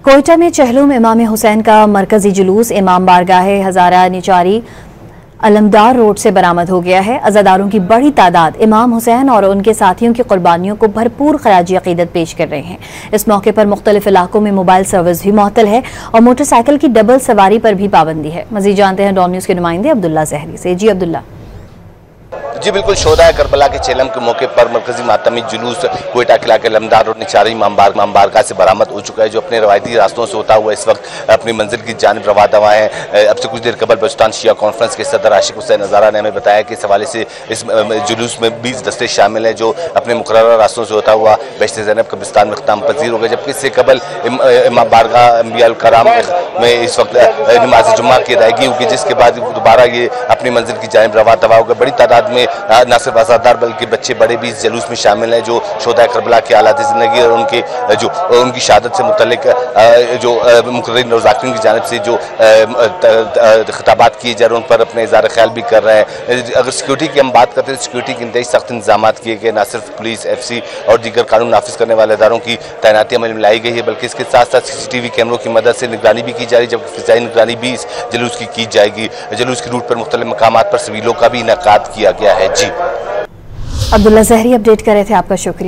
कोयटा में चहलुम इमाम हुसैन का मरकजी जुलूस इमाम बारगाह हजारा निचारी अलमदार रोड से बरामद हो गया है। अज़ादारों की बड़ी तादाद इमाम हुसैन और उनके साथियों की कुर्बानियों को भरपूर खराजी अकीदत पेश कर रहे हैं। इस मौके पर मुख्तलिफ इलाकों में मोबाइल सर्विस भी मुअत्तल है और मोटरसाइकिल की डबल सवारी पर भी पाबंदी है। मजीद जानते हैं डॉन न्यूज़ के नुमाइंदे अब्दुल्ला ज़हरी से। जी अब्दुल्ला। जी बिल्कुल, शोहदाए करबला के चेलम के मौके पर मरकजी मातमी जुलूस कोयटा किला के लमदार और निचारी इमाम बारगाह से बरामद हो चुका है, जो अपने रवायती रास्तों से होता हुआ इस वक्त अपनी मंजिल की जानिब रवा दवा है। अब से कुछ देर कबल बलूचिस्तान शिया कॉन्फ्रेंस के सदर आशिक हुसैन हज़ारा ने हमें बताया कि इस हवाले से इस जुलूस में 20 दस्ते शामिल हैं, जो अपने मुकर्रर रास्तों से होता हुआ बेश्ते ज़ैनब कब्रिस्तान में ख़त्म पजीर हो गए। जबकि इससे कबल इमाम बारगाह अंबियाउल कराम में इस वक्त नमाज जुम्मा की अदायगी होगी, जिसके बाद दोबारा ये अपनी मंजिल की जानिब रवा दवा होगा। बड़ी तादाद में न सिर्फ आज़ादार बल्कि बच्चे बड़े भी इस जुलूस में शामिल हैं, जो शोहदाए करबला की हालात ज़िंदगी और उनकी शहादत से मुतल्लिक जो मुकर्ररीन और ज़ाकिरीन की जानिब से जो खिताबात किए जा रहे हैं उन पर अपने इज़हार ख्याल भी कर रहे हैं। अगर सिक्योरिटी की हम बात करते हैं तो सिक्योरिटी के इंतहाई सख्त इंतजाम किए गए। न सिर्फ पुलिस, FC और दीगर कानून नाफिज करने वाले इदारों की तैनाती अमल में लाई गई है, बल्कि इसके साथ साथ CCTV कैमरों की मदद से निगरानी भी की जा रही है, जबकि फ़िज़ाई निगरानी भी इस जुलूस की जाएगी। जुलूस की रूट पर मुख्तलिफ मकामात पर सवीलों का भी इनेकाद किया गया है। जी अब्दुल्ला ज़हरी अपडेट कर रहे थे, आपका शुक्रिया।